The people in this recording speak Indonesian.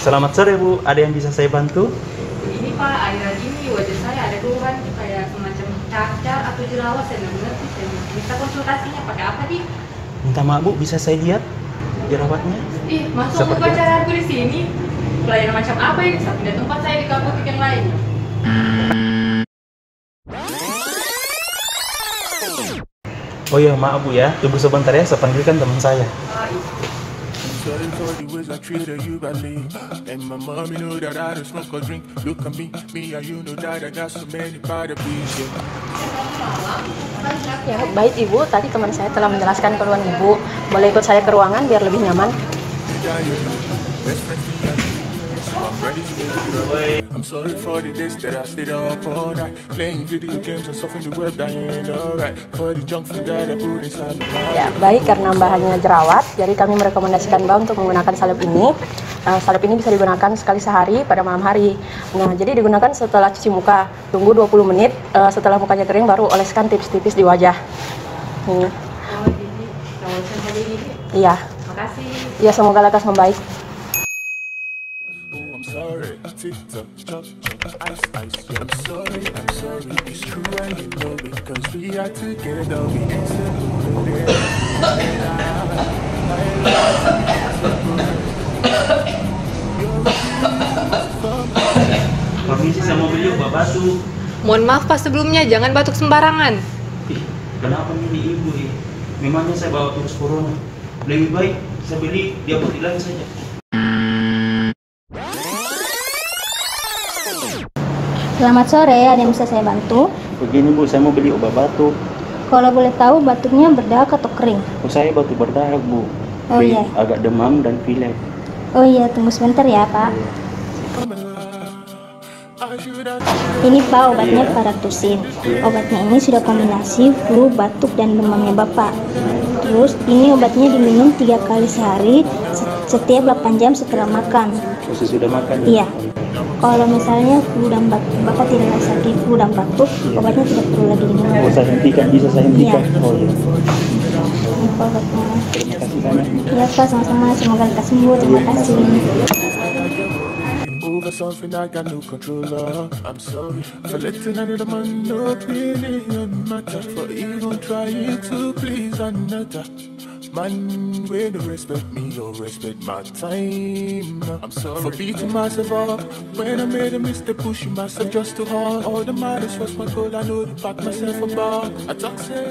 Selamat sore Bu, ada yang bisa saya bantu? Ini Pak, akhir ini wajah saya ada keluhan kayak semacam cacar atau jerawat, saya nggak mengerti. Saya minta konsultasinya pakai apa nih? Minta maaf Bu, bisa saya lihat jerawatnya? Ih, masuk bukan cara aku di sini. Pelayanan macam apa ini? Saat pindah tempat saya di kabupaten yang lain. Oh iya, maaf Bu ya, tunggu sebentar ya, saya panggilkan teman saya. Ya, baik Ibu, tadi teman saya telah menjelaskan keluhan Ibu. Boleh ikut saya ke ruangan biar lebih nyaman. I'm sorry for the days that I stayed up all night playing video games and surfing the web, that ain't alright. For the junk food that I put inside my mind. Ya, baik, karena bahannya jerawat, jadi kami merekomendasikan Mbak untuk menggunakan salep ini. Salep ini bisa digunakan sekali sehari pada malam hari. Nah, jadi digunakan setelah cuci muka. Tunggu 20 menit, setelah mukanya kering baru oleskan tipis-tipis di wajah. Oh, jadi kalau saya jadi ini. Iya. Makasih. Ya, semoga lekas membaik. I'm sorry, TikTok, chop, ice, ice. I'm sorry, it's true and you know it. Cause we are together, we can Permisi, saya mau beli obat batuk. Mohon maaf Pak sebelumnya, jangan batuk sembarangan. Ih, kenapa milih Ibu nih? Memangnya saya bawa virus corona. Lebih baik saya beli di apotek lain saja. Selamat sore, ada yang bisa saya bantu? Begini Bu, saya mau beli obat batuk. Kalau boleh tahu batuknya berdahak atau kering? Oh, saya batuk berdahak Bu. Oh iya. Agak demam dan pilek. Oh iya, tunggu sebentar ya Pak. Ini Pak obatnya Paratusin. Obatnya ini sudah kombinasi flu, batuk, dan demamnya Bapak. Terus ini obatnya diminum 3 kali sehari setiap 8 jam setelah makan. Oh, sudah makan? Iya. Kalau misalnya flu dan batuk, Bapak tidak sakit flu dan batuk, obatnya tidak perlu lagi diminum. Oh, saya hentikan, bisa saya hentikan? Iya. Oh iya. Ini Pak obatnya. Terima kasih banyak. Iya Pak, sama-sama. Semoga lekas sembuh. Terima kasih. Over something I got no control of. I'm sorry for letting another man know opinion matter. For even trying to please another man, when you respect me, you respect my time. I'm sorry for beating myself up when I made a mistake, pushing myself just too hard. All the matters was my goal, I know to back myself about. I talk say